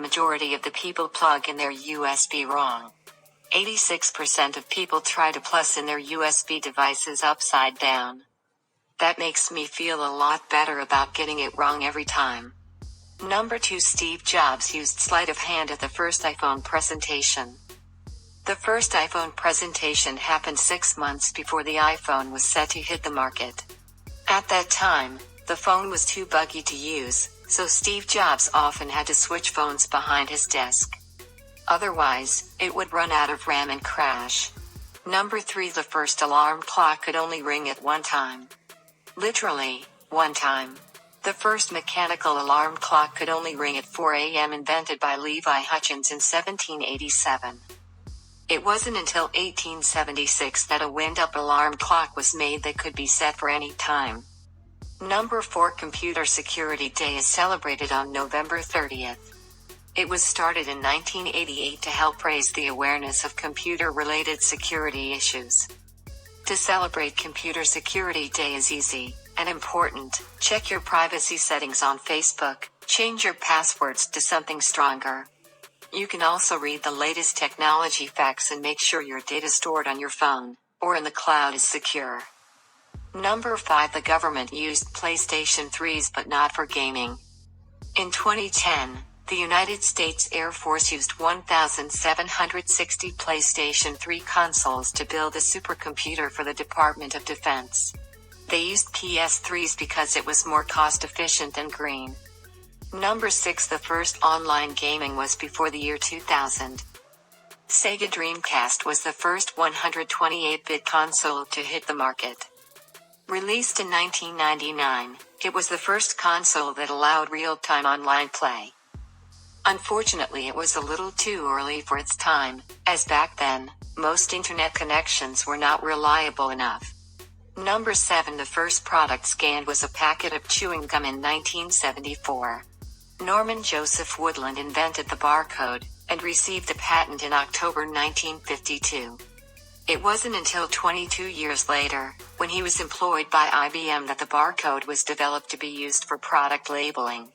majority of the people plug in their USB wrong. 86% of people try to plus in their USB devices upside down. That makes me feel a lot better about getting it wrong every time. Number 2. Steve Jobs used sleight of hand at the first iPhone presentation. The first iPhone presentation happened 6 months before the iPhone was set to hit the market. At that time, the phone was too buggy to use, so Steve Jobs often had to switch phones behind his desk. Otherwise, it would run out of RAM and crash. Number 3. The first alarm clock could only ring at one time. Literally, one time. The first mechanical alarm clock could only ring at 4 a.m. invented by Levi Hutchins in 1787. It wasn't until 1876 that a wind-up alarm clock was made that could be set for any time. Number 4. Computer Security Day is celebrated on November 30th. It was started in 1988 to help raise the awareness of computer-related security issues. To celebrate Computer Security Day is easy and important. Check your privacy settings on Facebook, change your passwords to something stronger. You can also read the latest technology facts and make sure your data stored on your phone or in the cloud is secure. Number 5. The government used PlayStation 3s but not for gaming. In 2010, the United States Air Force used 1,760 PlayStation 3 consoles to build a supercomputer for the Department of Defense. They used PS3s because it was more cost-efficient and green. Number 6. The first online gaming was before the year 2000. Sega Dreamcast was the first 128-bit console to hit the market. Released in 1999, it was the first console that allowed real-time online play. Unfortunately, it was a little too early for its time, as back then, most internet connections were not reliable enough. Number 7. The first product scanned was a packet of chewing gum in 1974. Norman Joseph Woodland invented the barcode, and received a patent in October 1952. It wasn't until 22 years later, when he was employed by IBM, that the barcode was developed to be used for product labeling.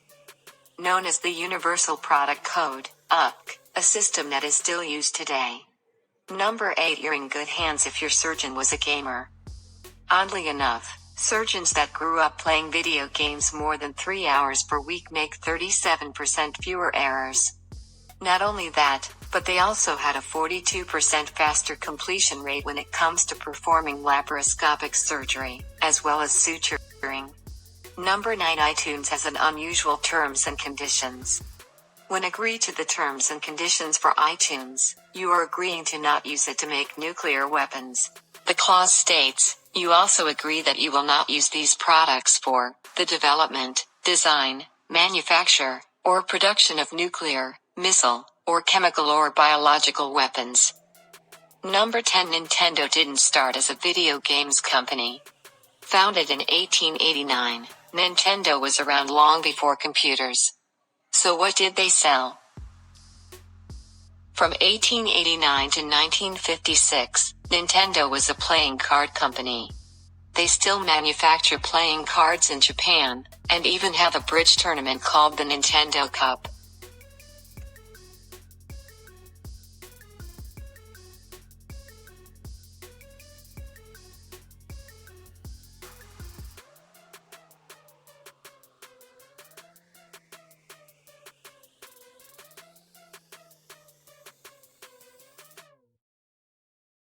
Known as the Universal Product Code, UPC, a system that is still used today. Number 8. You're in good hands if your surgeon was a gamer. Oddly enough, surgeons that grew up playing video games more than 3 hours per week make 37% fewer errors. Not only that, but they also had a 42% faster completion rate when it comes to performing laparoscopic surgery, as well as suturing. Number 9. iTunes has an unusual terms and conditions. When agree to the terms and conditions for iTunes, you are agreeing to not use it to make nuclear weapons. The clause states, you also agree that you will not use these products for the development, design, manufacture, or production of nuclear, missile, or chemical or biological weapons. Number 10. Nintendo didn't start as a video games company. Founded in 1889, Nintendo was around long before computers. So what did they sell? From 1889 to 1956, Nintendo was a playing card company. They still manufacture playing cards in Japan, and even have a bridge tournament called the Nintendo Cup.